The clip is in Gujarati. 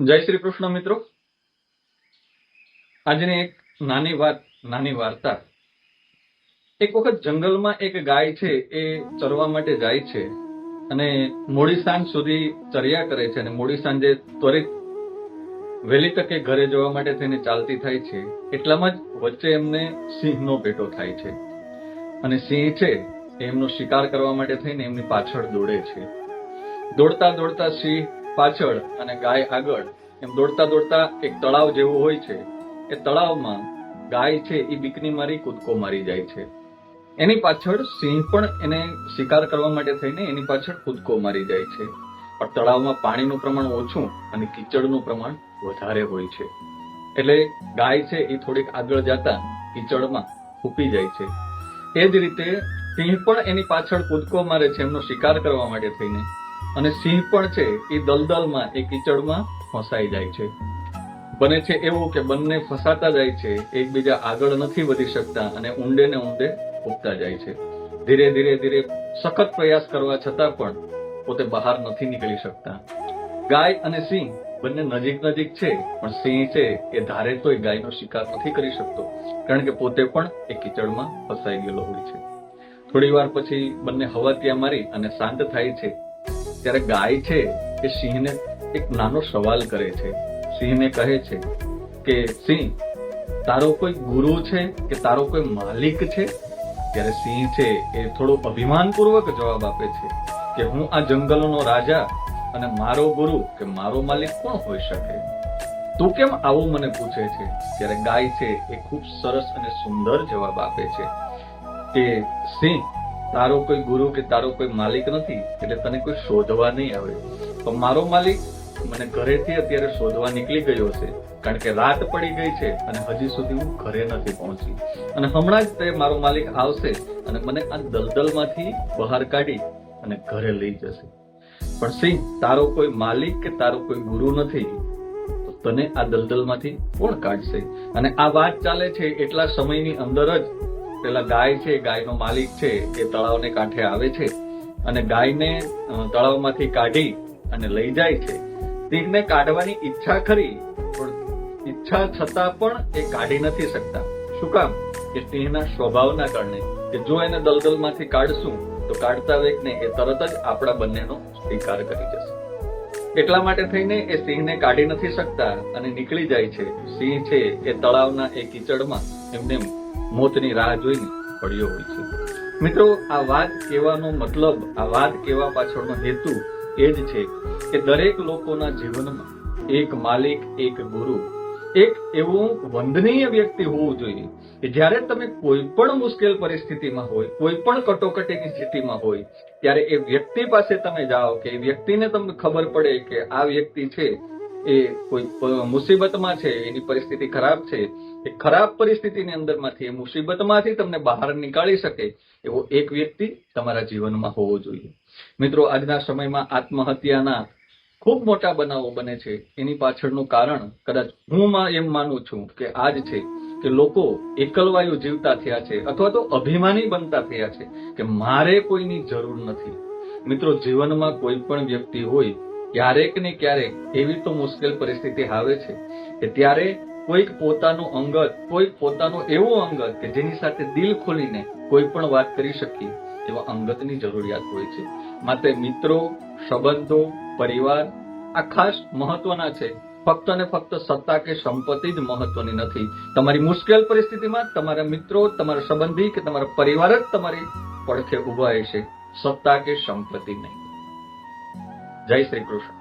જય શ્રી કૃષ્ણ મિત્રો. આજની એક નાની વાર્તા. એક વખત જંગલમાં એક ગાય છે, એ ચરવા માટે જાય છે અને મોડી સાંજ સુધી ચર્યા કરે છે અને મોડી સાંજે ત્વરિત વહેલી તકે ઘરે જવા માટે થઈને ચાલતી થાય છે. એટલામાં જ વચ્ચે એમને સિંહનો ભેટો થાય છે અને સિંહ છે એમનો શિકાર કરવા માટે થઈને એમની પાછળ દોડે છે. દોડતા દોડતા સિંહ પાછળ અને ગાય આગળ, એમ દોડતા દોડતા એક તળાવ જેવું હોય છે. એ તળાવમાં ગાય છે એ બીકની મારી કૂદકો મારી જાય છે. એની પાછળ સિંહ પણ એને શિકાર કરવા માટે થઈને એની પાછળ કૂદકો મારી જાય છે. પણ તળાવમાં પાણીનું પ્રમાણ ઓછું અને કીચડનું પ્રમાણ વધારે હોય છે. એટલે ગાય છે એ થોડીક આગળ જતા કીચડમાં ખૂપી જાય છે. એ જ રીતે સિંહ પણ એની પાછળ કૂદકો મારે છે એમનો શિકાર કરવા માટે થઈને, અને સિંહ પણ છે એ દલદલમાં, એ કીચડમાં ફસાઈ જાય છે. બને છે એવું કે બંને ફસાતા જાય છે, એકબીજા આગળ નથી વધી શકતા અને ઊંડે ને ઊંડે ઉગતા જાય છે. ધીરે ધીરે ધીરે સખત પ્રયાસ કરવા છતાં પણ પોતે બહાર નથી નીકળી શકતા. ગાય અને સિંહ બંને નજીક નજીક છે, પણ સિંહ છે એ ધારે તોય ગાયનો શિકાર નથી કરી શકતો, કારણ કે પોતે પણ એ કીચડમાં ફસાઈ ગયેલો હોય છે. થોડી વાર પછી બંને હવાતિયા મારી અને શાંત થાય છે. ત્યારે ગાય છે એ સિંહને એક નાનો સવાલ કરે છે. સિંહને કહે છે કે સિંહ, તારો કોઈ ગુરુ છે કે તારો કોઈ માલિક છે? ત્યારે સિંહ છે એ થોડો અભિમાનપૂર્વક જવાબ આપે છે કે હું આ જંગલનો રાજા અને મારો ગુરુ કે મારો માલિક કોણ હોઈ શકે? તું કેમ આવું મને પૂછે છે? ત્યારે ગાય છે એ ખૂબ સરસ અને સુંદર જવાબ આપે છે કે સિંહ, તારો કોઈ ગુરુ કે તારો કોઈ માલિક નથી, એટલે તને કોઈ શોધવા નહીં આવે. પણ મારો માલિક મને ઘરેથી અત્યારે શોધવા નીકળી ગયો છે, કારણ કે રાત પડી ગઈ છે અને હજી સુધી હું ઘરે નથી પહોંચી, અને હમણાં જ તે મારો માલિક આવશે અને મને આ દલદલમાંથી બહાર કાઢી અને ઘરે લઈ જશે. પણ સિંહ, તારો કોઈ માલિક કે તારો કોઈ ગુરુ નથી, તો તને આ દલદલમાંથી કોણ કાઢશે? અને આ વાત ચાલે છે એટલા સમયની અંદર જ પેલા ગાય છે, ગાયનો માલિક છે, એ તળાવને કાંઠે આવે છે અને ગાયને તળાવમાંથી કાઢી અને લઈ જાય છે. સિંહને કાઢવાની ઈચ્છા ખરી, પણ ઈચ્છા છતાં પણ એ કાઢી નથી શકતા. શું કામ? કે સિંહના સ્વભાવના કારણે, કે જો એને દલદલમાંથી કાઢશું તો કાઢતા વેગને એ તરત જ આપણા બંનેનો શિકાર કરી જશે. એટલા માટે થઈને એ સિંહને કાઢી નથી શકતા અને નીકળી જાય છે. સિંહ છે એ તળાવના એ કીચડમાં એમને મોતની રાહ જોઈને પડ્યો હોય છે. મિત્રો, આ વાત કહેવાનો મતલબ, આ વાત કહેવા પાછળનો હેતુ એ જ છે કે દરેક લોકોના જીવનમાં એક માલિક, એક ગુરુ, એક એવું વંદનીય વ્યક્તિ હોવું જોઈએ કે જ્યારે તમે કોઈ પણ મુશ્કેલ પરિસ્થિતિમાં હોય, કોઈ પણ કટોકટીની સ્થિતિમાં હોય, ત્યારે એ વ્યક્તિ પાસે તમે જાઓ, કે એ વ્યક્તિને તમને ખબર પડે કે આ વ્યક્તિ છે એ કોઈ મુસીબતમાં છે, એની પરિસ્થિતિ ખરાબ છે, એ ખરાબ પરિસ્થિતિની અંદરમાંથી, એ મુસીબતમાંથી તમને બહાર નીકાળી શકે એવો એક વ્યક્તિ તમારા જીવનમાં હોવો જોઈએ. મિત્રો, આજના સમયમાં આત્મહત્યાના ખૂબ મોટા બનાવો બને છે. એની પાછળનું કારણ કદાચ હું એમ માનું છું કે આજ છે કે લોકો એકલવાયુ જીવતા થયા છે, અથવા તો અભિમાની બનતા થયા છે કે મારે કોઈની જરૂર નથી. મિત્રો, જીવનમાં કોઈ પણ વ્યક્તિ હોય, ક્યારેક ને ક્યારેક એવી તો મુશ્કેલ પરિસ્થિતિ આવે છે કે ત્યારે કોઈક પોતાનું અંગત, કોઈક પોતાનું એવું અંગત કે જેની સાથે દિલ ખોલીને કોઈ પણ વાત કરી શકીએ એવા અંગતની જરૂરિયાત હોય છે. માટે મિત્રો, સંબંધો, પરિવાર આ ખાસ મહત્વના છે. ફક્ત ને ફક્ત સત્તા કે સંપત્તિ જ મહત્વની નથી. તમારી મુશ્કેલ પરિસ્થિતિમાં તમારા મિત્રો, તમારા સંબંધી કે તમારા પરિવાર જ તમારી પડખે ઉભા રહેશે, સત્તા કે સંપત્તિ નહીં. જય શ્રી કૃષ્ણ.